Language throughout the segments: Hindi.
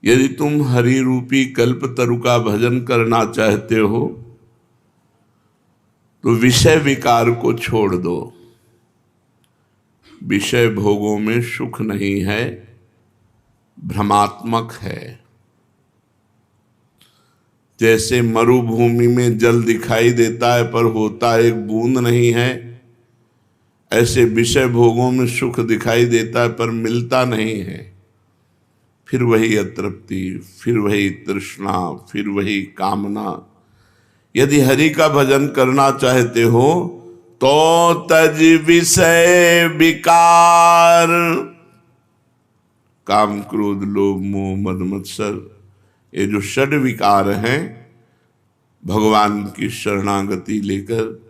यदि तुम हरि रूपी कल्प तरु का भजन करना चाहते हो तो विषय विकार को छोड़ दो। विषय भोगों में सुख नहीं है, भ्रमात्मक है। जैसे मरुभूमि में जल दिखाई देता है पर होता एक बूंद नहीं है, ऐसे विषय भोगों में सुख दिखाई देता है पर मिलता नहीं है। फिर वही अतृप्ति, फिर वही तृष्णा, फिर वही कामना। यदि हरि का भजन करना चाहते हो तो तज विषय विकार, काम क्रोध लोभ मोह मद मत्सर, ये जो षड विकार हैं, भगवान की शरणागति लेकर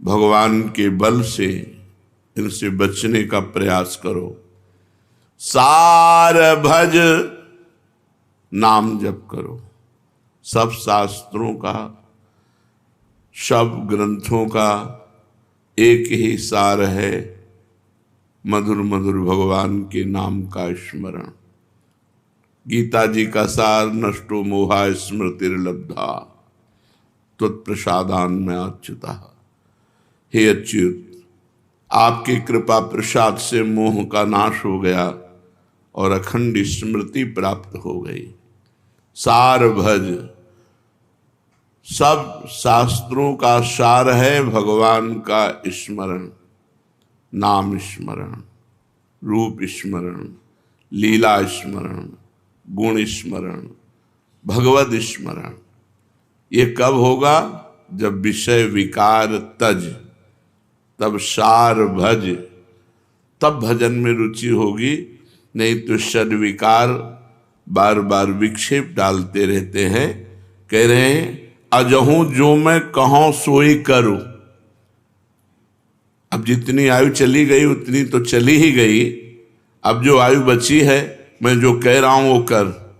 भगवान के बल से इनसे बचने का प्रयास करो। सार भज, नाम जप करो। सब शास्त्रों का, सब ग्रंथों का एक ही सार है, मधुर मधुर भगवान के नाम का स्मरण। गीता जी का सार, नष्टो मोहा स्मृतिर्लब्धा त्वत्प्रसादान में अच्युता। हे अच्युत, आपकी कृपा प्रसाद से मोह का नाश हो गया और अखंड स्मृति प्राप्त हो गई। सार भज, सब शास्त्रों का सार है भगवान का स्मरण, नाम स्मरण, रूप स्मरण, लीला स्मरण, गुण स्मरण, भगवद स्मरण। ये कब होगा? जब विषय विकार तज, तब सार भज, तब भजन में रुचि होगी। नहीं तो षड विकार बार बार विक्षेप डालते रहते हैं। कह रहे हैं अजहूं जो मैं कहूं सोई करूं। अब जितनी आयु चली गई उतनी तो चली ही गई। अब जो आयु बची है, मैं जो कह रहा हूं वो कर।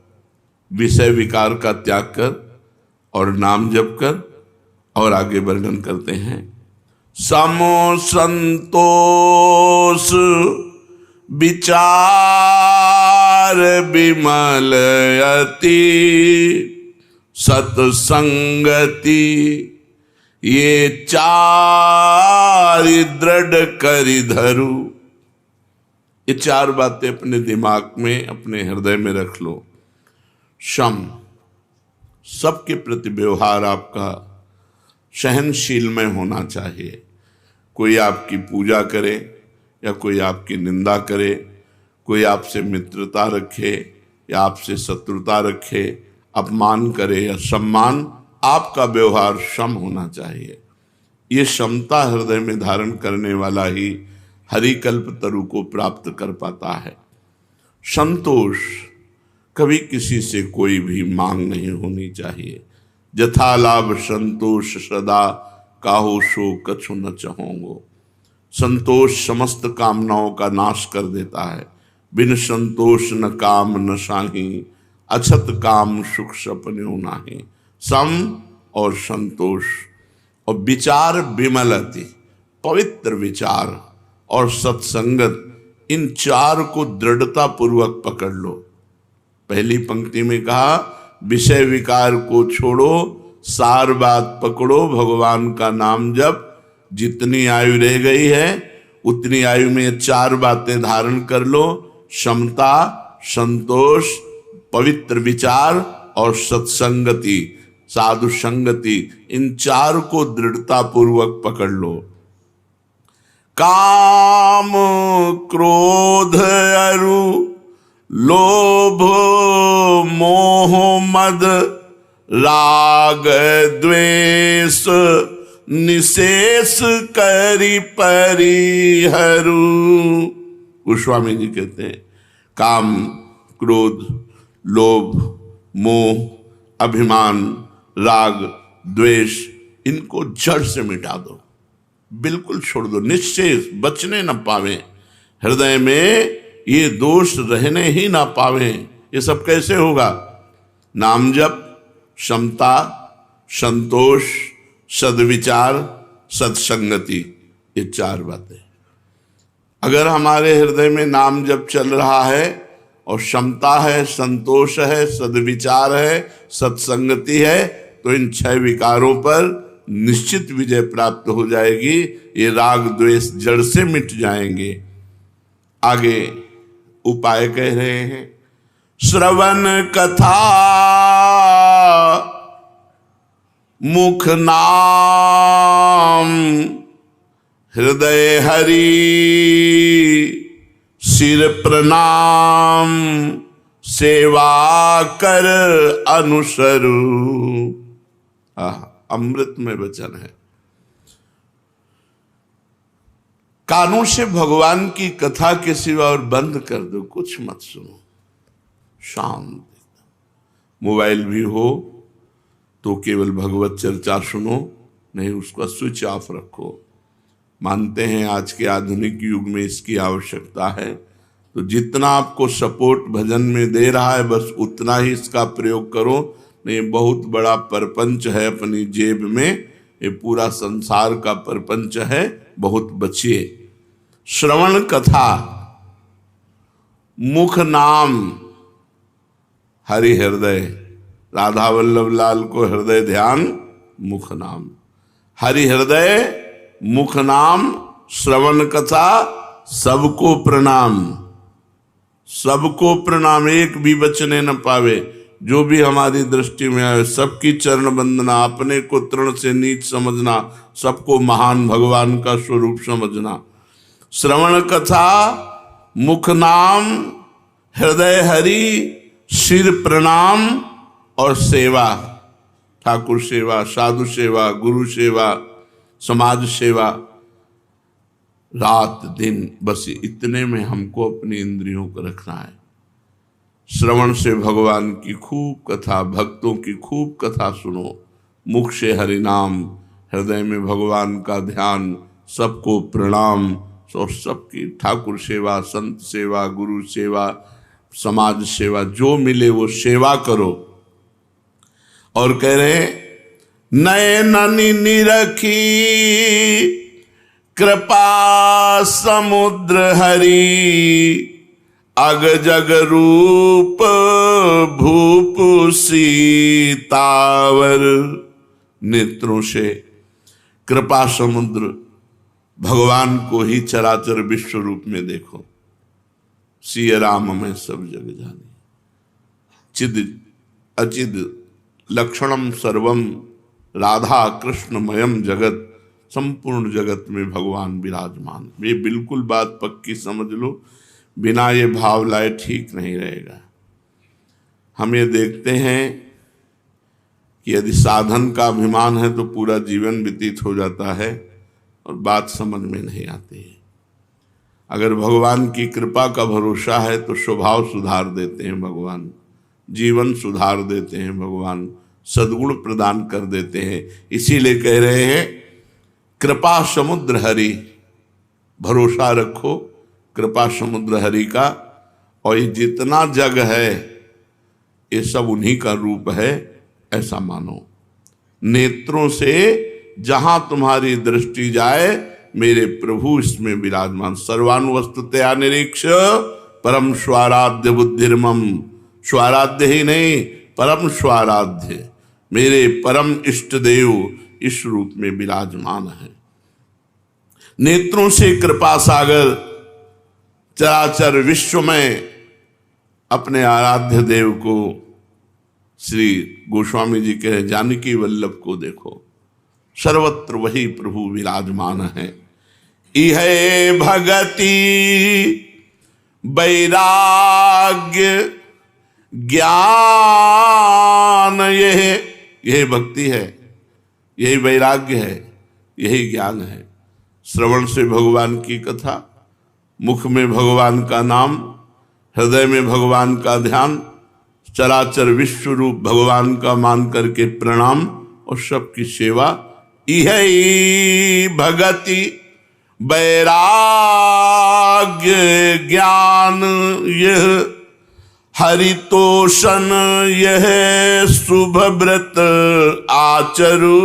विषय विकार का त्याग कर और नाम जप कर। और आगे वर्णन करते हैं, समो संतोष विचार विमल अति सत्संगति, ये चार दृढ़ करि धरु। ये चार बातें अपने दिमाग में, अपने हृदय में रख लो। शम, सबके प्रति व्यवहार आपका सहनशील में होना चाहिए। कोई आपकी पूजा करे या कोई आपकी निंदा करे, कोई आपसे मित्रता रखे या आपसे शत्रुता रखे, अपमान करे या सम्मान, आपका व्यवहार सम होना चाहिए। ये क्षमता हृदय में धारण करने वाला ही हरिकल्प तरु को प्राप्त कर पाता है। संतोष, कभी किसी से कोई भी मांग नहीं होनी चाहिए। जथा लाभ संतोष सदा, काहू शो कछु न चाहोंगो। संतोष समस्त कामनाओं का नाश कर देता है। बिन संतोष न काम न साही, अछत काम सुख सपने नाही। सम और संतोष और विचार विमलति, पवित्र विचार और सत्संगत, इन चार को दृढ़ता पूर्वक पकड़ लो। पहली पंक्ति में कहा विषय विकार को छोड़ो, सार बात पकड़ो, भगवान का नाम जप। जितनी आयु रह गई है उतनी आयु में चार बातें धारण कर लो। क्षमता, संतोष, पवित्र विचार और सत्संगति, साधु संगति, इन चार को दृढ़ता पूर्वक पकड़ लो। काम क्रोध अरु लोभ मोह मद राग द्वेष, निशेष करि परिहरु। गोस्वामी जी कहते हैं काम क्रोध लोभ मोह अभिमान राग द्वेष, इनको जड़ से मिटा दो, बिल्कुल छोड़ दो, निश्चेष, बचने न पावे। हृदय में ये दोष रहने ही ना पावे। ये सब कैसे होगा? नाम जप, क्षमता, संतोष, सद्विचार, सत्संगति, ये चार बातें। अगर हमारे हृदय में नाम जप चल रहा है और क्षमता है, संतोष है, सद्विचार है, सत्संगति है, तो इन 6 विकारों पर निश्चित विजय प्राप्त हो जाएगी। ये राग द्वेष जड़ से मिट जाएंगे। आगे उपाय कह रहे हैं, श्रवण कथा मुख नाम हृदय हरि सिर प्रणाम सेवा कर अनुसरू। अमृत में वचन है। कानों से भगवान की कथा के सिवा और बंद कर दो, कुछ मत सुनो, शांत। मोबाइल भी हो तो केवल भगवत चर्चा सुनो, नहीं उसका स्विच ऑफ रखो। मानते हैं आज के आधुनिक युग में इसकी आवश्यकता है, तो जितना आपको सपोर्ट भजन में दे रहा है बस उतना ही इसका प्रयोग करो। नहीं, बहुत बड़ा परपंच है अपनी जेब में, ये पूरा संसार का परपंच है, बहुत बचिए। श्रवण कथा मुख नाम हरि हृदय, राधा वल्लभ लाल को हृदय ध्यान मुख नाम, हरि हृदय मुख नाम श्रवण कथा सबको प्रणाम, सबको प्रणाम, एक भी बचने न पावे। जो भी हमारी दृष्टि में आए सबकी चरण वंदना, अपने को तृण से नीच समझना, सबको महान भगवान का स्वरूप समझना। श्रवण कथा मुख नाम हृदय हरि सिर प्रणाम और सेवा, ठाकुर सेवा, साधु सेवा, गुरु सेवा, समाज सेवा, रात दिन बस इतने में हमको अपनी इंद्रियों को रखना है। श्रवण से भगवान की खूब कथा, भक्तों की खूब कथा सुनो, मुख से हरि नाम, हृदय में भगवान का ध्यान, सबको प्रणाम और सबकी ठाकुर सेवा, संत सेवा, गुरु सेवा, समाज सेवा, जो मिले वो सेवा करो। और कह रहे नयननि निरखी कृपा समुद्र हरि, अग जग रूप भूप सीतावर। नेत्रों से कृपा समुद्र भगवान को ही चराचर विश्व रूप में देखो। सिय राम में सब जग जाने, चिद अचिद लक्षणम सर्वम, राधा कृष्णमयम जगत, संपूर्ण जगत में भगवान विराजमान। ये बिल्कुल बात पक्की समझ लो, बिना ये भाव लाए ठीक नहीं रहेगा। हम ये देखते हैं कि यदि साधन का अभिमान है तो पूरा जीवन व्यतीत हो जाता है और बात समझ में नहीं आती है। अगर भगवान की कृपा का भरोसा है तो स्वभाव सुधार देते हैं भगवान, जीवन सुधार देते हैं भगवान, सद्गुण प्रदान कर देते हैं। इसीलिए कह रहे हैं कृपा समुद्र हरि, भरोसा रखो कृपा समुद्र हरि का। और ये जितना जग है ये सब उन्हीं का रूप है, ऐसा मानो। नेत्रों से जहां तुम्हारी दृष्टि जाए मेरे प्रभु इसमें विराजमान। सर्वानुवस्तुतया निरीक्ष परम स्वाराध्य बुद्धिर्मम, स्वाराध्य ही नहीं परम स्वाराध्य, मेरे परम इष्ट देव इस रूप में विराजमान है। नेत्रों से कृपा सागर चराचर विश्व में अपने आराध्य देव को, श्री गोस्वामी जी कहे जानकी वल्लभ को देखो, सर्वत्र वही प्रभु विराजमान है। इहे भगति वैराग्य ज्ञान, यही भक्ति है, यही वैराग्य है, यही ज्ञान है। श्रवण से भगवान की कथा, मुख में भगवान का नाम, हृदय में भगवान का ध्यान, चराचर विश्व रूप भगवान का मान करके प्रणाम और सबकी सेवा। इहे भगति वैराग्य ज्ञान, यह हरितोषण, यह शुभ व्रत आचरु,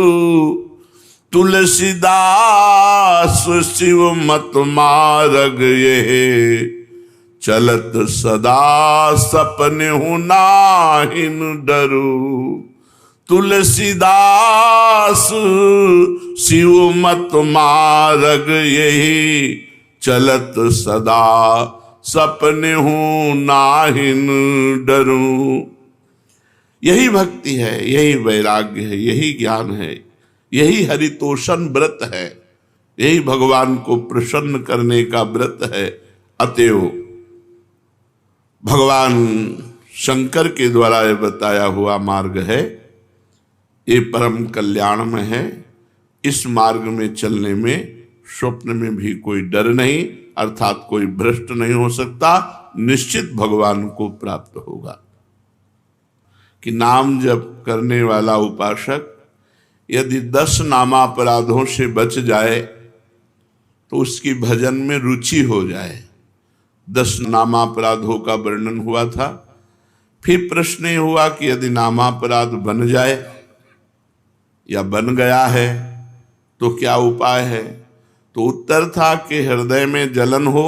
तुलसीदास शिव मत मार्ग, यह चलत सदा सपने हूं नाहिन डरू। तुलसीदास शिव मत मार्ग यही, चलत सदा सपने हूं नाहिन डरूं। यही भक्ति है, यही वैराग्य है, यही ज्ञान है, यही हरितोषण व्रत है, यही भगवान को प्रसन्न करने का व्रत है। अतएव भगवान शंकर के द्वारा यह बताया हुआ मार्ग है, ये परम कल्याण में है। इस मार्ग में चलने में स्वप्न में भी कोई डर नहीं, अर्थात कोई भ्रष्ट नहीं हो सकता, निश्चित भगवान को प्राप्त होगा। कि नाम जप करने वाला उपासक यदि 10 नामापराधों से बच जाए तो उसकी भजन में रुचि हो जाए। 10 नामापराधों का वर्णन हुआ था। फिर प्रश्न ये हुआ कि यदि नामापराध बन जाए या बन गया है तो क्या उपाय है। तो उत्तर था कि हृदय में जलन हो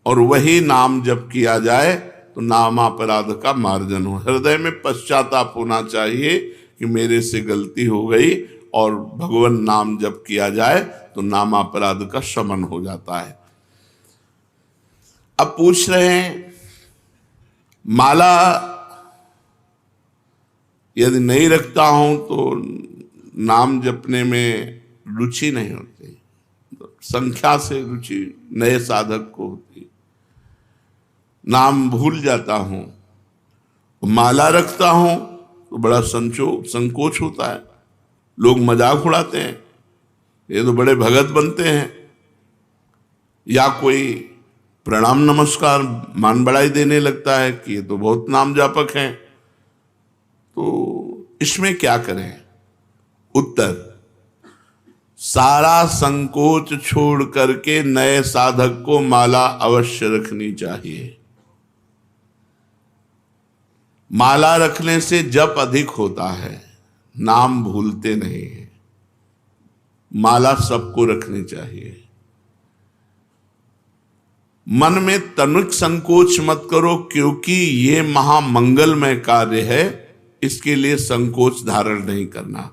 और वही नाम जप किया जाए तो नामापराध का मार्जन हो। हृदय में पश्चाताप होना चाहिए कि मेरे से गलती हो गई, और भगवान नाम जप किया जाए तो नामापराध का शमन हो जाता है। अब पूछ रहे हैं, माला यदि नहीं रखता हूं तो नाम जपने में रुचि नहीं होती, संख्या से रुचि नए साधक को होती, नाम भूल जाता हूं। माला रखता हूं तो बड़ा संकोच होता है, लोग मजाक उड़ाते हैं, ये तो बड़े भगत बनते हैं, या कोई प्रणाम नमस्कार मान बढ़ाई देने लगता है कि ये तो बहुत नाम जापक हैं। तो इसमें क्या करें। उत्तर, सारा संकोच छोड़ करके नए साधक को माला अवश्य रखनी चाहिए। माला रखने से जप अधिक होता है, नाम भूलते नहीं है। माला सबको रखनी चाहिए। मन में तनिक संकोच मत करो, क्योंकि ये महामंगलमय कार्य है, इसके लिए संकोच धारण नहीं करना।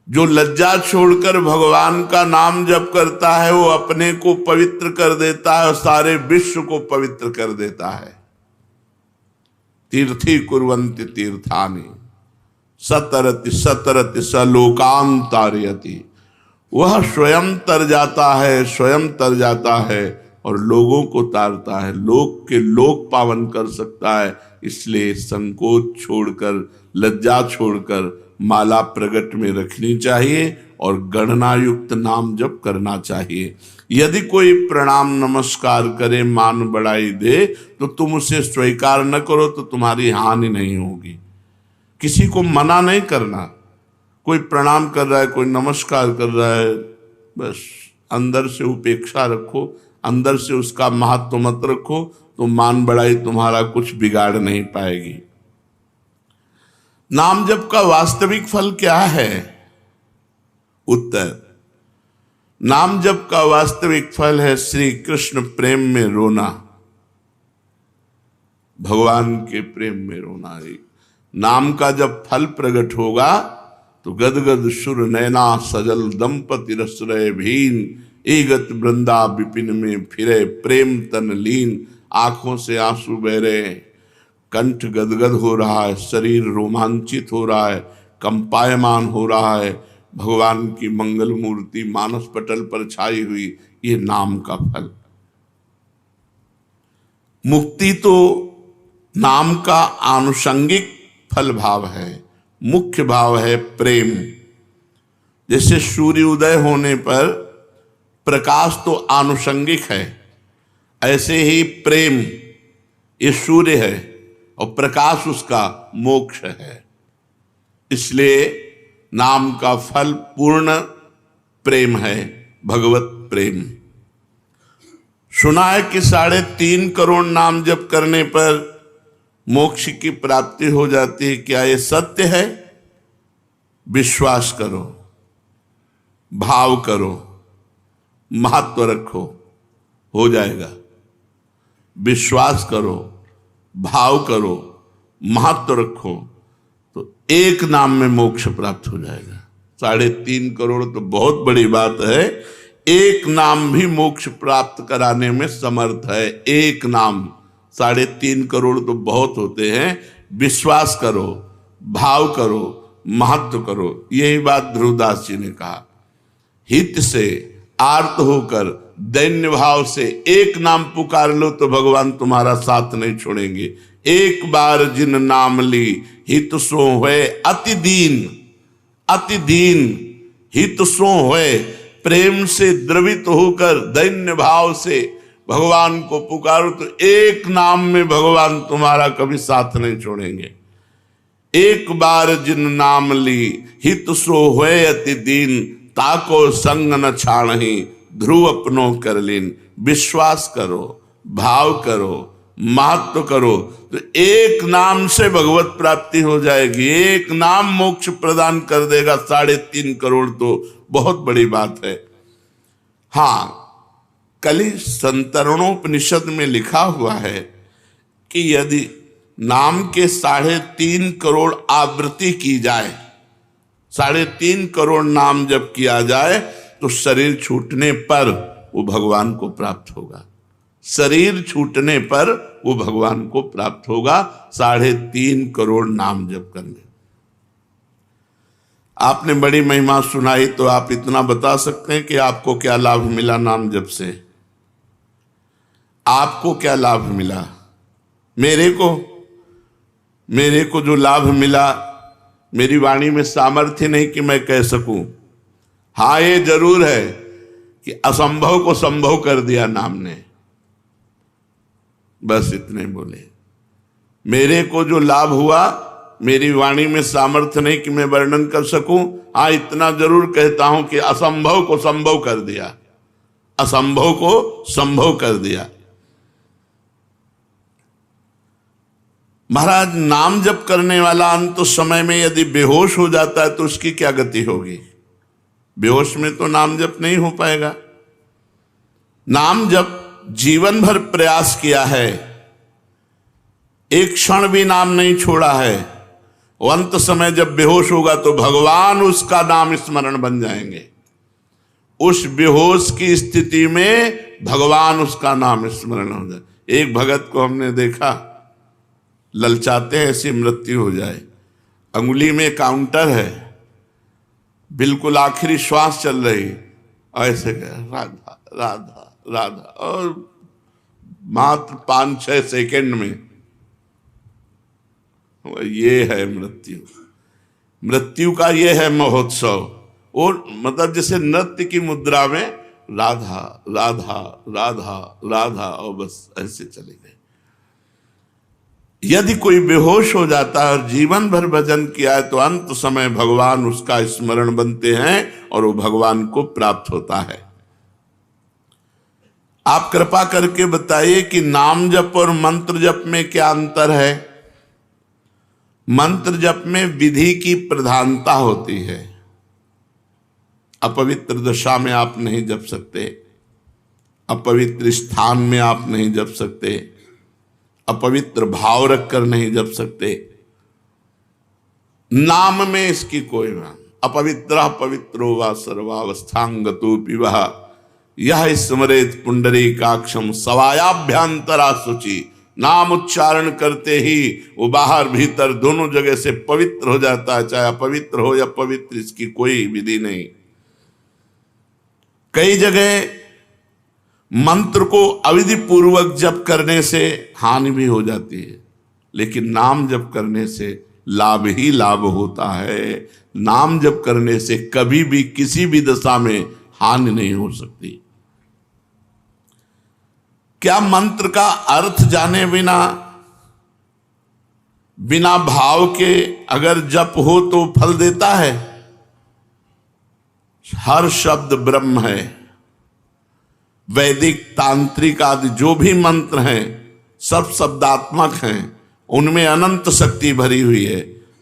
जो लज्जा छोड़कर भगवान का नाम जप करता है वो अपने को पवित्र कर देता है और सारे विश्व को पवित्र कर देता है। तीर्थी कुर्वन्ति तीर्थानि सतरति सतरति सलोकान तारयति। वह स्वयं तर जाता है, स्वयं तर जाता है और लोगों को तारता है, लोक के लोक पावन कर सकता है। इसलिए संकोच छोड़कर, लज्जा छोड़कर माला प्रगट में रखनी चाहिए और गणना युक्त नाम जप करना चाहिए। यदि कोई प्रणाम नमस्कार करे, मान बढ़ाई दे, तो तुम उसे स्वीकार न करो तो तुम्हारी हानि नहीं होगी। किसी को मना नहीं करना। कोई प्रणाम कर रहा है, कोई नमस्कार कर रहा है, बस अंदर से उपेक्षा रखो, अंदर से उसका महत्व मत रखो, तो मान बढ़ाई तुम्हारा कुछ बिगाड़ नहीं पाएगी। नाम जप का वास्तविक फल क्या है। उत्तर, नाम जप का वास्तविक फल है श्री कृष्ण प्रेम में रोना, भगवान के प्रेम में रोना। नाम का जब फल प्रकट होगा तो गदगद सुर नैना सजल दंपति रसरय भीन, एगत वृंदा विपिन में फिरे प्रेम तन लीन। आंखों से आंसू बह रहे हैं, कंठ गदगद हो रहा है, शरीर रोमांचित हो रहा है, कंपायमान हो रहा है। भगवान की मंगल मूर्ति मानस पटल पर छाई हुई, ये नाम का फल। मुक्ति तो नाम का आनुषंगिक फल भाव है, मुख्य भाव है प्रेम। जैसे सूर्य उदय होने पर प्रकाश तो आनुषंगिक है, ऐसे ही प्रेम ये सूर्य है और प्रकाश उसका मोक्ष है। इसलिए नाम का फल पूर्ण प्रेम है, भगवत प्रेम। सुना है कि 3.5 करोड़ नाम जप करने पर मोक्ष की प्राप्ति हो जाती है। क्या ये सत्य है? विश्वास करो, भाव करो, महत्व रखो, हो जाएगा। विश्वास करो, भाव करो, महत्व रखो, तो एक नाम में मोक्ष प्राप्त हो जाएगा। 3.5 करोड़ तो बहुत बड़ी बात है। एक नाम भी मोक्ष प्राप्त कराने में समर्थ है। एक नाम, 3.5 करोड़ तो बहुत होते हैं। विश्वास करो, भाव करो, महत्व करो। यही बात ध्रुवदास जी ने कहा। हित से आर्त होकर दैन्य भाव से एक नाम पुकार लो तो भगवान तुम्हारा साथ नहीं छोड़ेंगे। एक बार जिन नाम ली हित सो होए अति दीन, अति दीन हित सो होए। प्रेम से द्रवित होकर दैन्य भाव से भगवान को पुकारो तो एक नाम में भगवान तुम्हारा कभी साथ नहीं छोड़ेंगे। एक बार जिन नाम ली हित सो होए अति दीन, ताको संग न छाणहि ध्रुव अपनो कर लीन। विश्वास करो, भाव करो, महत्व करो, तो एक नाम से भगवत प्राप्ति हो जाएगी। एक नाम मोक्ष प्रदान कर देगा। 3.5 करोड़ तो बहुत बड़ी बात है। हाँ, कली संतरणोपनिषद में लिखा हुआ है कि यदि नाम के 3.5 करोड़ आवृत्ति की जाए, 3.5 करोड़ नाम जब किया जाए तो शरीर छूटने पर वो भगवान को प्राप्त होगा। शरीर छूटने पर वो भगवान को प्राप्त होगा। 3.5 करोड़ नाम जप करने। आपने बड़ी महिमा सुनाई, तो आप इतना बता सकते हैं कि आपको क्या लाभ मिला नाम जप से? आपको क्या लाभ मिला? मेरे को जो लाभ मिला, मेरी वाणी में सामर्थ्य नहीं कि मैं कह सकूं। हाँ, ये जरूर है कि असंभव को संभव कर दिया नाम ने। बस इतने बोले। मेरे को जो लाभ हुआ, मेरी वाणी में सामर्थ्य नहीं कि मैं वर्णन कर सकूं। हाँ, इतना जरूर कहता हूं कि असंभव को संभव कर दिया, असंभव को संभव कर दिया। महाराज, नाम जप करने वाला अंत समय में यदि बेहोश हो जाता है तो उसकी क्या गति होगी? बेहोश में तो नाम जप नहीं हो पाएगा। नाम जप जीवन भर प्रयास किया है, एक क्षण भी नाम नहीं छोड़ा है, अंत समय जब बेहोश होगा तो भगवान उसका नाम स्मरण बन जाएंगे। उस बेहोश की स्थिति में भगवान उसका नाम स्मरण हो जाए। एक भगत को हमने देखा, ललचाते हैं ऐसी मृत्यु हो जाए, अंगुली में काउंटर है, बिल्कुल आखिरी श्वास चल रही, ऐसे राधा राधा राधा, और मात्र 5-6 सेकंड में ये है मृत्यु। मृत्यु का ये है महोत्सव। और मतलब जैसे नृत्य की मुद्रा में राधा राधा राधा राधा, और बस ऐसे चले गए। यदि कोई बेहोश हो जाता है और जीवन भर भजन किया है तो अंत समय भगवान उसका स्मरण बनते हैं और वो भगवान को प्राप्त होता है। आप कृपा करके बताइए कि नाम जप और मंत्र जप में क्या अंतर है? मंत्र जप में विधि की प्रधानता होती है। अपवित्र दशा में आप नहीं जप सकते, अपवित्र स्थान में आप नहीं जप सकते, अपवित्र भाव रखकर नहीं जप सकते। नाम में इसकी कोई बात। अपवित्र पवित्रो वा सर्वावस्थांगतोपि वह यह स्मरेत पुंडरीकाक्षम सवायाभ्यंतरा शुचि। नाम उच्चारण करते ही वो बाहर भीतर दोनों जगह से पवित्र हो जाता है, चाहे अपवित्र हो या पवित्र, इसकी कोई विधि नहीं। कई जगह मंत्र को अविधि पूर्वक जप करने से हानि भी हो जाती है, लेकिन नाम जप करने से लाभ ही लाभ होता है। नाम जप करने से कभी भी किसी भी दशा में हानि नहीं हो सकती। क्या मंत्र का अर्थ जाने बिना, बिना भाव के अगर जप हो तो फल देता है? हर शब्द ब्रह्म है। वैदिक, तांत्रिक आदि जो भी मंत्र हैं सब शब्दात्मक हैं, उनमें अनंत शक्ति भरी हुई है।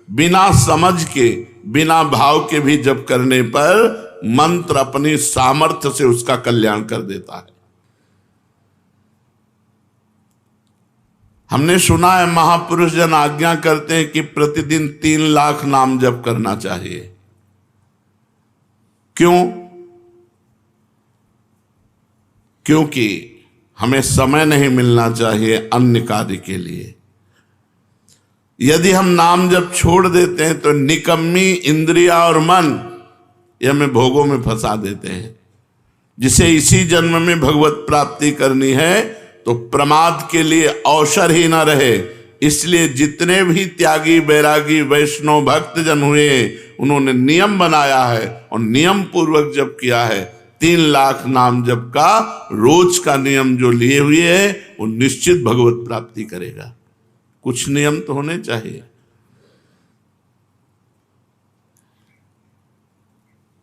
बिना समझ के, बिना भाव के भी जप करने पर मंत्र अपनी सामर्थ्य से उसका कल्याण कर देता है। हमने सुना है महापुरुष जन आज्ञा करते हैं कि प्रतिदिन 3 लाख नाम जप करना चाहिए। क्यों? क्योंकि हमें समय नहीं मिलना चाहिए अन्य कार्य के लिए। यदि हम नाम जप छोड़ देते हैं तो निकम्मी इंद्रिया और मन ये हमें भोगों में फंसा देते हैं। जिसे इसी जन्म में भगवत प्राप्ति करनी है तो प्रमाद के लिए अवसर ही ना रहे। इसलिए जितने भी त्यागी बैरागी वैष्णव भक्त जन हुए उन्होंने नियम बनाया है और नियम पूर्वक जप किया है। 3 लाख नाम जप का रोज का नियम जो लिए हुए है वो निश्चित भगवत प्राप्ति करेगा। कुछ नियम तो होने चाहिए।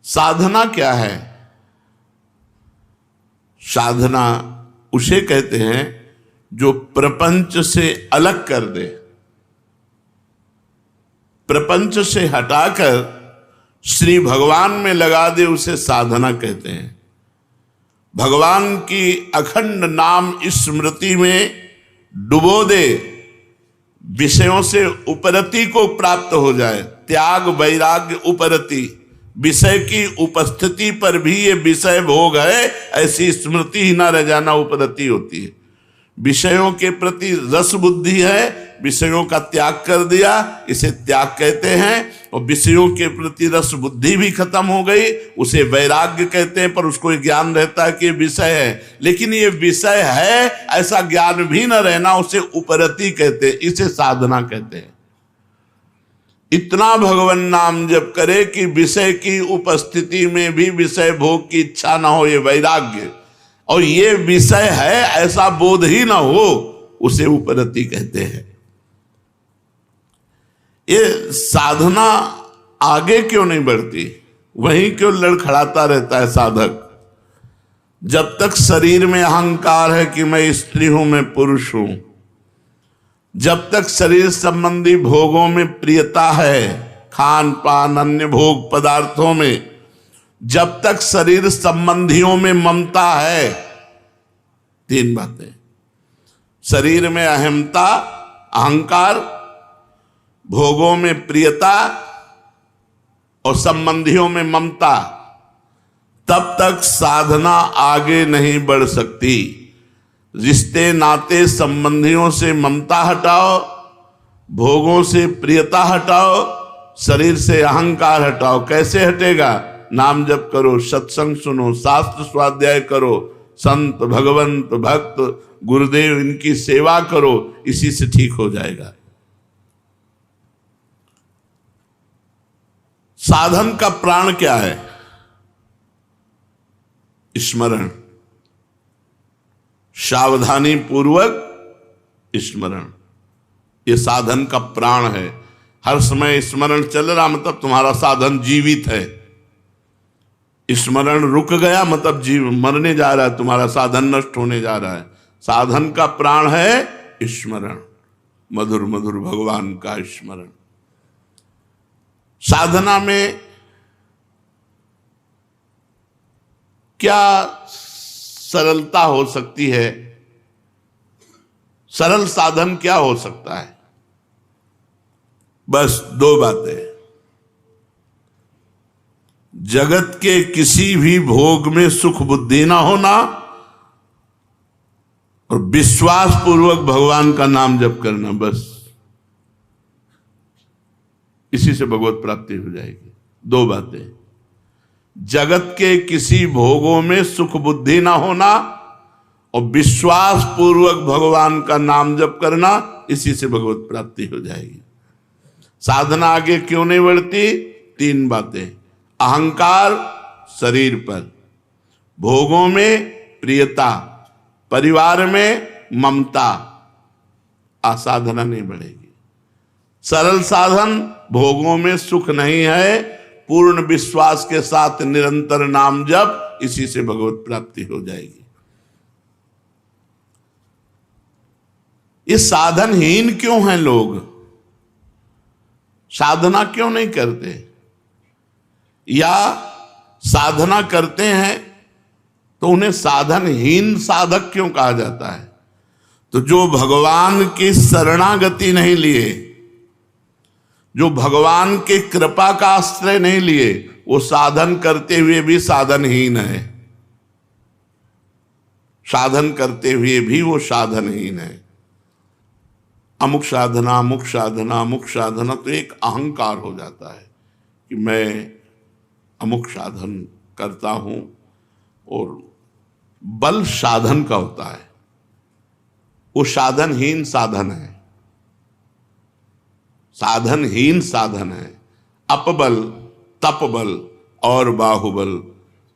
साधना क्या है? साधना उसे कहते हैं जो प्रपंच से अलग कर दे, प्रपंच से हटाकर श्री भगवान में लगा दे, उसे साधना कहते हैं। भगवान की अखंड नाम स्मृति में डुबो दे, विषयों से उपरति को प्राप्त हो जाए। त्याग वैराग्य उपरति, विषय की उपस्थिति पर भी ये विषय भोग है ऐसी स्मृति ही ना रह जाना उपरति होती है। विषयों के प्रति रस बुद्धि है, विषयों का त्याग कर दिया, इसे त्याग कहते हैं। और विषयों के प्रति रस बुद्धि भी खत्म हो गई, उसे वैराग्य कहते हैं। पर उसको ज्ञान रहता है कि विषय है, लेकिन ये विषय है ऐसा ज्ञान भी न रहना, उसे उपरति कहते हैं, इसे साधना कहते हैं। इतना भगवान नाम जप करे कि विषय की उपस्थिति में भी विषय भोग की इच्छा ना हो, ये वैराग्य। और ये विषय है ऐसा बोध ही ना हो, उसे उपरति कहते हैं। ये साधना आगे क्यों नहीं बढ़ती? वहीं क्यों लड़खड़ाता रहता है साधक? जब तक शरीर में अहंकार है कि मैं स्त्री हूं, मैं पुरुष हूं, जब तक शरीर संबंधी भोगों में प्रियता है, खान पान अन्य भोग पदार्थों में, जब तक शरीर संबंधियों में ममता है, 3 बातें, शरीर में अहमता, अहंकार, भोगों में प्रियता और संबंधियों में ममता, तब तक साधना आगे नहीं बढ़ सकती। रिश्ते नाते संबंधियों से ममता हटाओ, भोगों से प्रियता हटाओ, शरीर से अहंकार हटाओ। कैसे हटेगा? नाम जप करो, सत्संग सुनो, शास्त्र स्वाध्याय करो, संत भगवंत भक्त गुरुदेव इनकी सेवा करो, इसी से ठीक हो जाएगा। साधन का प्राण क्या है? स्मरण, सावधानी पूर्वक स्मरण, ये साधन का प्राण है। हर समय स्मरण चल रहा मतलब तुम्हारा साधन जीवित है। स्मरण रुक गया मतलब जीव मरने जा रहा है, तुम्हारा साधन नष्ट होने जा रहा है। साधन का प्राण है स्मरण, मधुर मधुर भगवान का स्मरण। साधना में क्या सरलता हो सकती है? सरल साधन क्या हो सकता है? बस 2 बातें। जगत के किसी भी भोग में सुख बुद्धि ना होना और विश्वास पूर्वक भगवान का नाम जप करना, बस इसी से भगवत प्राप्ति हो जाएगी। 2 बातें, जगत के किसी भोगों में सुख बुद्धि ना होना और विश्वास पूर्वक भगवान का नाम जप करना, इसी से भगवत प्राप्ति हो जाएगी। साधना आगे क्यों नहीं बढ़ती? 3 बातें, अहंकार शरीर पर, भोगों में प्रियता, परिवार में ममता, साधना नहीं बढ़ेगी। सरल साधन, भोगों में सुख नहीं है, पूर्ण विश्वास के साथ निरंतर नाम जप, इसी से भगवत प्राप्ति हो जाएगी। ये साधनहीन क्यों हैं लोग? साधना क्यों नहीं करते? या साधना करते हैं तो उन्हें साधनहीन साधक क्यों कहा जाता है? तो जो भगवान की शरणागति नहीं लिए, जो भगवान के कृपा का आश्रय नहीं लिए, वो साधन करते हुए भी साधनहीन है। साधन करते हुए भी वो साधनहीन है। अमुक साधना, अमुक साधना, अमुक साधना, तो एक अहंकार हो जाता है कि मैं अमुक साधन करता हूं। और बल साधन का होता है, वो साधनहीन साधन है, साधनहीन साधन है। अपबल, तपबल और बाहुबल,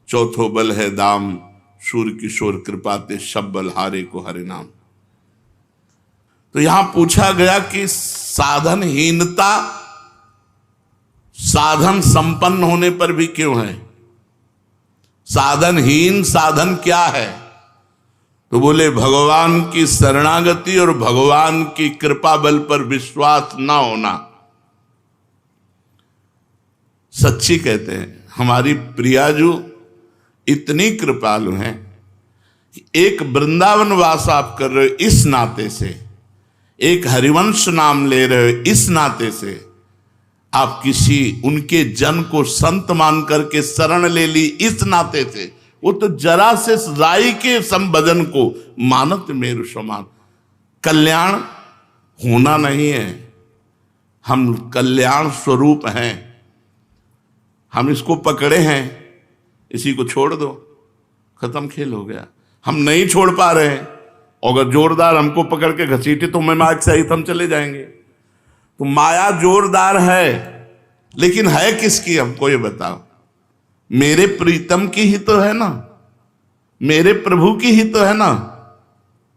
चौथो बल है दाम, सूर्य किशोर कृपाते सब बल हारे को हरे नाम। तो यहां पूछा गया कि साधनहीनता साधन संपन्न होने पर भी क्यों है? साधनहीन साधन क्या है? तो बोले भगवान की शरणागति और भगवान की कृपा बल पर विश्वास ना होना। सच्ची कहते हैं, हमारी प्रियाजू इतनी कृपालु हैं कि एक वृंदावन वास आप कर रहे हो इस नाते से, एक हरिवंश नाम ले रहे हो इस नाते से, आप किसी उनके जन को संत मान करके शरण ले ली इस नाते से, वो तो जरा से राई के संभजन को मानत मेरु समान। कल्याण होना नहीं है, हम कल्याण स्वरूप हैं, हम इसको पकड़े हैं, इसी को छोड़ दो, खत्म खेल हो गया। हम नहीं छोड़ पा रहे हैं, अगर जोरदार हमको पकड़ के घसीटे तो मैं मार्ग सहित हम चले जाएंगे। तो माया जोरदार है, लेकिन है किसकी हमको ये बताओ? मेरे प्रीतम की ही तो है ना, मेरे प्रभु की ही तो है ना।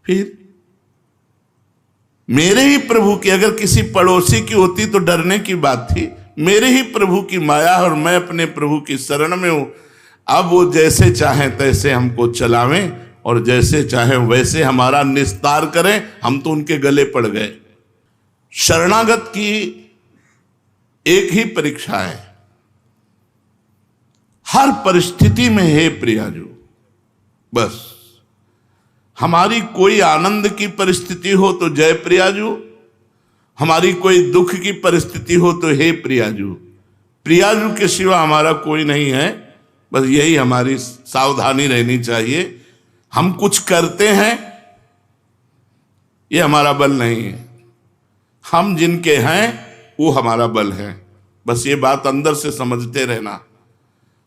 फिर मेरे ही प्रभु की, अगर किसी पड़ोसी की होती तो डरने की बात थी। मेरे ही प्रभु की माया और मैं अपने प्रभु की शरण में हूं। अब वो जैसे चाहें तैसे हमको चलावें और जैसे चाहें वैसे हमारा निस्तार करें, हम तो उनके गले पड़ गए। शरणागत की एक ही परीक्षा है, हर परिस्थिति में हे प्रियाजू, बस हमारी कोई आनंद की परिस्थिति हो तो जय प्रियाजू, हमारी कोई दुख की परिस्थिति हो तो हे प्रियाजू। प्रियाजू के सिवा हमारा कोई नहीं है, बस यही हमारी सावधानी रहनी चाहिए। हम कुछ करते हैं, ये हमारा बल नहीं है, हम जिनके हैं वो हमारा बल है। बस ये बात अंदर से समझते रहना।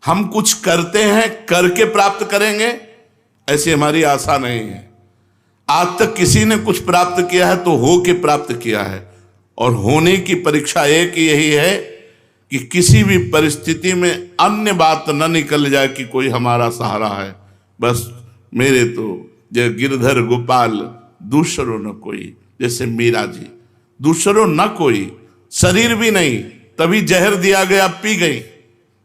हम कुछ करते हैं, करके प्राप्त करेंगे, ऐसी हमारी आशा नहीं है। आज तक किसी ने कुछ प्राप्त किया है तो हो के प्राप्त किया है, और होने की परीक्षा एक यही है कि किसी भी परिस्थिति में अन्य बात न निकल जाए कि कोई हमारा सहारा है। बस मेरे तो जय गिरधर गोपाल दूसरो न कोई, जैसे मीरा जी, दूसरो न कोई, शरीर भी नहीं, तभी जहर दिया गया पी गई,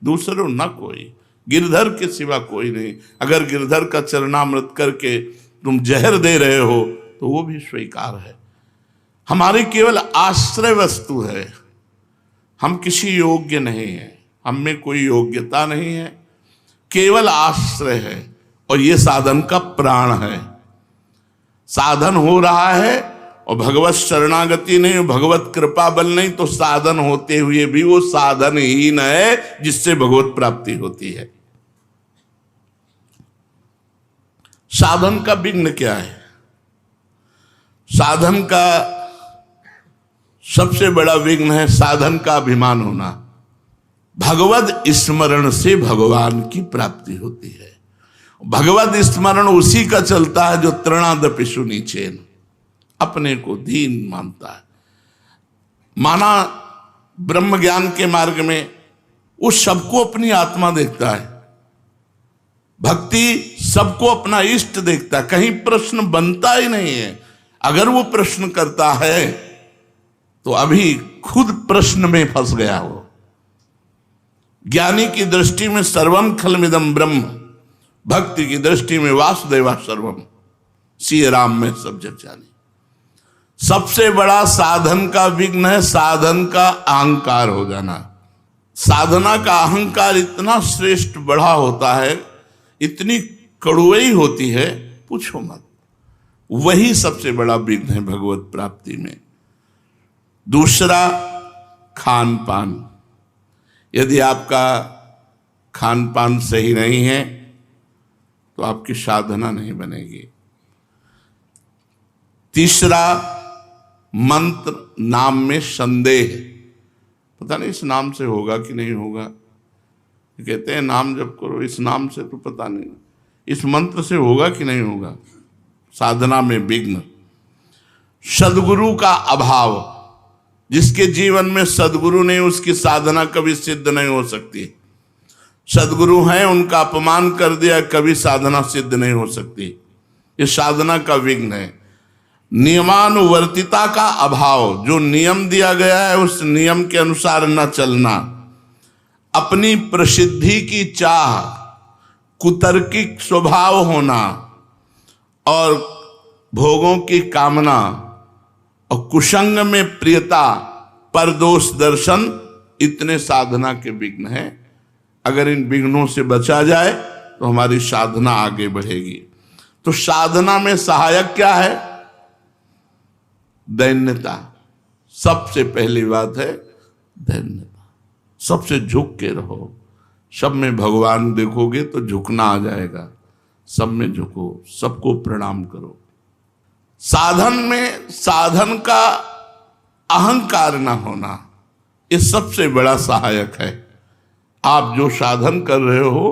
दूसरो न कोई, गिरधर के सिवा कोई नहीं। अगर गिरधर का चरणामृत करके तुम जहर दे रहे हो तो वो भी स्वीकार है। हमारी केवल आश्रय वस्तु है, हम किसी योग्य नहीं है, हम में कोई योग्यता नहीं है, केवल आश्रय है। और ये साधन का प्राण है। साधन हो रहा है और भगवत शरणागति नहीं, भगवत कृपा बल नहीं, तो साधन होते हुए भी वो साधनहीन है जिससे भगवत प्राप्ति होती है। साधन का विघ्न क्या है? साधन का सबसे बड़ा विघ्न है साधन का अभिमान होना। भगवत स्मरण से भगवान की प्राप्ति होती है। भगवत स्मरण उसी का चलता है जो तृणादपि सुनीचेन, अपने को दीन मानता है। माना ब्रह्म ज्ञान के मार्ग में वो सबको अपनी आत्मा देखता है, भक्ति सबको अपना इष्ट देखता है, कहीं प्रश्न बनता ही नहीं है। अगर वो प्रश्न करता है तो अभी खुद प्रश्न में फंस गया हो। ज्ञानी की दृष्टि में सर्वम खलमिदम ब्रह्म, भक्ति की दृष्टि में वासुदेवा सर्वम, श्री राम में सब जग जानी। सबसे बड़ा साधन का विघ्न है साधन का अहंकार हो जाना। साधना का अहंकार इतना श्रेष्ठ बड़ा होता है, इतनी कड़ुई होती है, पूछो मत। वही सबसे बड़ा विघ्न है भगवत प्राप्ति में। दूसरा, खान पान। यदि आपका खान पान सही नहीं है तो आपकी साधना नहीं बनेगी। तीसरा, मंत्र नाम में संदेह। पता नहीं इस नाम से होगा कि नहीं होगा। कहते हैं नाम जप करो, इस नाम से तो पता नहीं, इस मंत्र से होगा कि नहीं होगा। साधना में विघ्न। सद्गुरु का अभाव। जिसके जीवन में सद्गुरु नहीं, उसकी साधना कभी सिद्ध नहीं हो सकती। सद्गुरु हैं, उनका अपमान कर दिया, कभी साधना सिद्ध नहीं हो सकती। ये साधना का विघ्न है। नियमानुवर्तिता का अभाव। जो नियम दिया गया है उस नियम के अनुसार न चलना। अपनी प्रसिद्धि की चाह, कुतर्किक स्वभाव होना और भोगों की कामना और कुसंग में प्रियता, परदोष दर्शन, इतने साधना के विघ्न हैं। अगर इन विघ्नों से बचा जाए तो हमारी साधना आगे बढ़ेगी। तो साधना में सहायक क्या है? दैन्यता। सबसे पहली बात है दैन्यता। सबसे झुक के रहो। सब में भगवान देखोगे तो झुकना आ जाएगा। सब में झुको, सबको प्रणाम करो। साधन में साधन का अहंकार न होना, ये सबसे बड़ा सहायक है। आप जो साधन कर रहे हो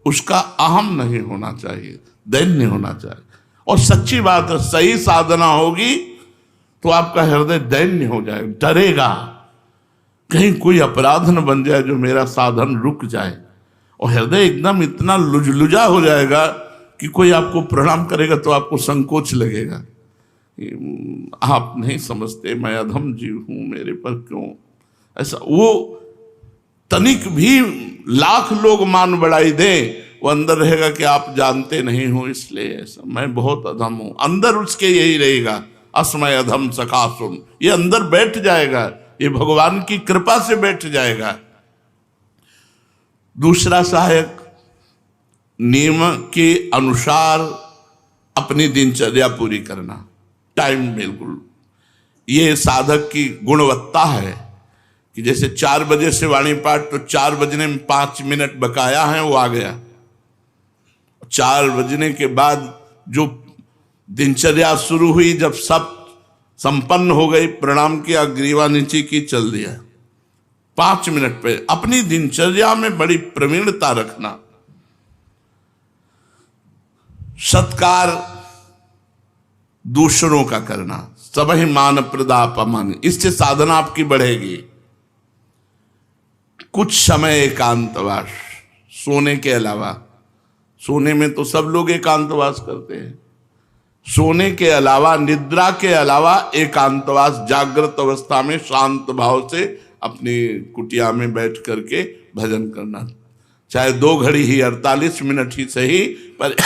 उसका अहम नहीं होना चाहिए, दैन्य होना चाहिए। और सच्ची बात है, सही साधना होगी तो आपका हृदय दैन्य हो जाए, डरेगा कहीं कोई अपराध न बन जाए जो मेरा साधन रुक जाए। और हृदय एकदम इतना लुजलुजा हो जाएगा कि कोई आपको प्रणाम करेगा तो आपको संकोच लगेगा। आप नहीं समझते, मैं अधम जीव हूं, मेरे पर क्यों ऐसा। वो तनिक भी लाख लोग मान बढ़ाई दें, वो अंदर रहेगा कि आप जानते नहीं हो इसलिए ऐसा, मैं बहुत अधम हूं। अंदर उसके यही रहेगा, अस्मय अधम सखा सुन। ये अंदर बैठ जाएगा, ये भगवान की कृपा से बैठ जाएगा। दूसरा सहायक, नियम के अनुसार अपनी दिनचर्या पूरी करना, टाइम बिल्कुल। ये साधक की गुणवत्ता है कि जैसे 4 बजे से वाणी पाठ, तो 4 बजने में 5 मिनट बकाया है, वो आ गया। 4 बजने के बाद जो दिनचर्या शुरू हुई, जब सब संपन्न हो गई, प्रणाम किया, ग्रीवा नीचे की, चल दिया। 5 मिनट पे अपनी दिनचर्या में बड़ी प्रवीणता रखना। सत्कार दूसरों का करना, सबहि मान प्रदापमान, इससे साधना आपकी बढ़ेगी। कुछ समय एकांतवास, सोने के अलावा। सोने में तो सब लोग एकांतवास करते हैं। सोने के अलावा, निद्रा के अलावा एकांतवास, जागृत अवस्था में शांत भाव से अपनी कुटिया में बैठ करके भजन करना। चाहे 2 घड़ी ही, 48 मिनट ही सही, पर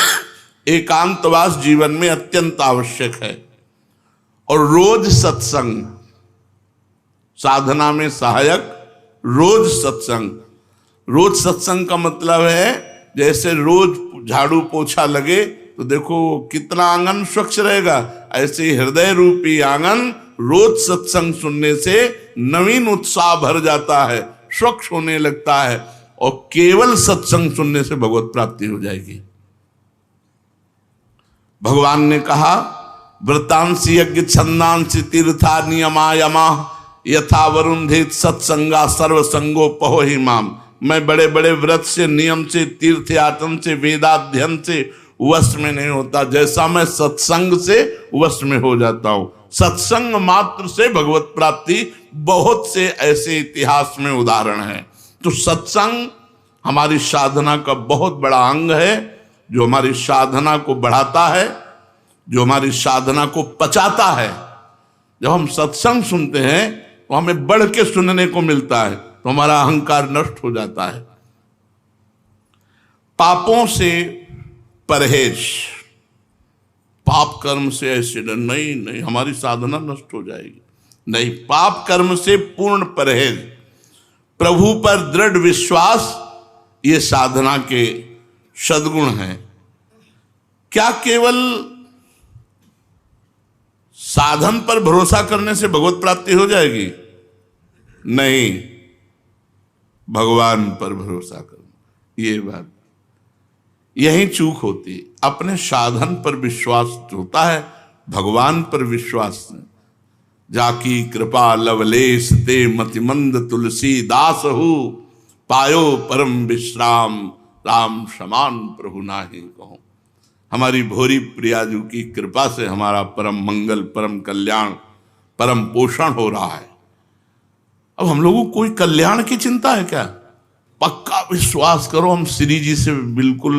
एकांतवास जीवन में अत्यंत आवश्यक है। और रोज सत्संग, साधना में सहायक रोज सत्संग। रोज सत्संग का मतलब है जैसे रोज झाड़ू पोछा लगे तो देखो कितना आंगन स्वच्छ रहेगा, ऐसे ही हृदय रूपी आंगन रोज सत्संग सुनने से नवीन उत्साह भर जाता है, स्वच्छ होने लगता है। और केवल सत्संग सुनने से भगवत प्राप्ति हो जाएगी। भगवान ने कहा, व्रतांसी यज्ञ छंदांसी तीर्था नियमा यमा यथा वरुंधित सत्संगा सर्वसंगो पहो ही माम। मैं बड़े बड़े व्रत से, नियम से, तीर्थ यातन से, वेदाध्ययन से वश में नहीं होता, जैसा मैं सत्संग से वश में हो जाता हूं। सत्संग मात्र से भगवत प्राप्ति, बहुत से ऐसे इतिहास में उदाहरण हैं। तो सत्संग हमारी साधना का बहुत बड़ा अंग है, जो हमारी साधना को बढ़ाता है, जो हमारी साधना को पचाता है। जब हम सत्संग सुनते हैं तो हमें बढ़ के सुनने को मिलता है, तो हमारा अहंकार नष्ट हो जाता है। पापों से परहेज, पाप कर्म से ऐसे नहीं, हमारी साधना नष्ट हो जाएगी। नहीं, पाप कर्म से पूर्ण परहेज, प्रभु पर दृढ़ विश्वास, ये साधना के सद्गुण हैं। क्या केवल साधन पर भरोसा करने से भगवत प्राप्ति हो जाएगी? नहीं, भगवान पर भरोसा करना, ये बात, यही चूक होती है। अपने साधन पर विश्वास होता है, भगवान पर विश्वास नहीं। जाकी कृपा लवलेश ते मतिमंद तुलसी दास हो, पायो परम विश्राम राम समान प्रभु नाहि कहो। हमारी भोरी प्रियाजू की कृपा से हमारा परम मंगल, परम कल्याण, परम पोषण हो रहा है। अब हम लोगों को कोई कल्याण की चिंता है क्या? पक्का विश्वास करो, हम श्री जी से बिल्कुल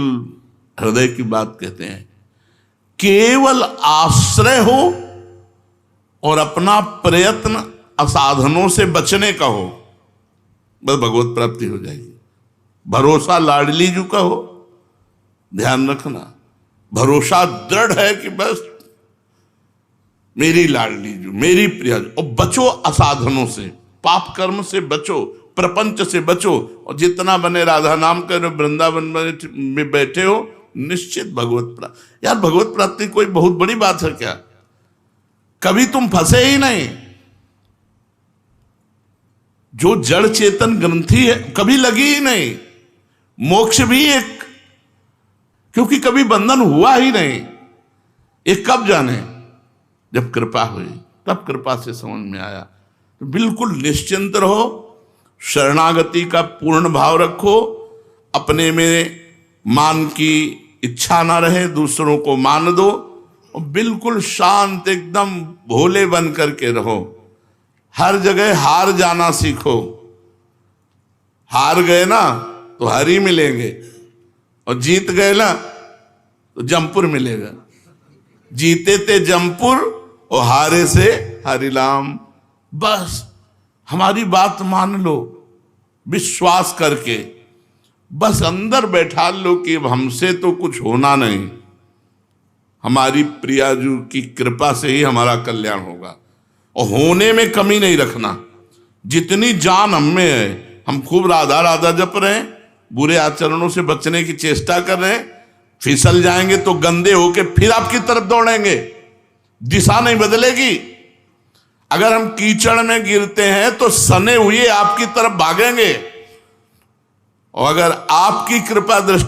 हृदय की बात कहते हैं। केवल आश्रय हो और अपना प्रयत्न असाधनों से बचने का हो, बस भगवत प्राप्ति हो जाएगी। भरोसा लाडली जू का हो, ध्यान रखना, भरोसा दृढ़ है कि बस मेरी लाडली जू, मेरी प्रिया जू, और बचो असाधनों से, पाप कर्म से बचो, प्रपंच से बचो, और जितना बने राधा नाम कर वृंदावन में बैठे हो, निश्चित भगवत प्राप्ति। यार भगवत प्राप्ति कोई बहुत बड़ी बात है क्या? कभी तुम फंसे ही नहीं। जो जड़ चेतन ग्रंथि है कभी लगी ही नहीं। मोक्ष भी एक, क्योंकि कभी बंधन हुआ ही नहीं। एक कब जाने, जब कृपा हुई, तब कृपा से समझ में आया। तो बिल्कुल निश्चिंत रहो, शरणागति का पूर्ण भाव रखो, अपने में मान की इच्छा ना रहे, दूसरों को मान दो, और बिल्कुल शांत एकदम भोले बन करके रहो। हर जगह हार जाना सीखो। हार गए ना तो हरी मिलेंगे, और जीत गए ना तो जमपुर मिलेगा। जीते थे जमपुर और हारे से हरिलाम। बस हमारी बात मान लो, विश्वास करके बस अंदर बैठा लो कि हमसे तो कुछ होना नहीं, हमारी प्रियाजू की कृपा से ही हमारा कल्याण होगा। और होने में कमी नहीं रखना। जितनी जान हम में है, हम खूब राधा राधा जप रहे हैं, बुरे आचरणों से बचने की चेष्टा कर रहे हैं, फिसल जाएंगे तो गंदे होके फिर आपकी तरफ दौड़ेंगे, दिशा नहीं बदलेगी। अगर हम कीचड़ में गिरते हैं तो सने हुए आपकी तरफ भागेंगे, और अगर आपकी कृपा दृष्टि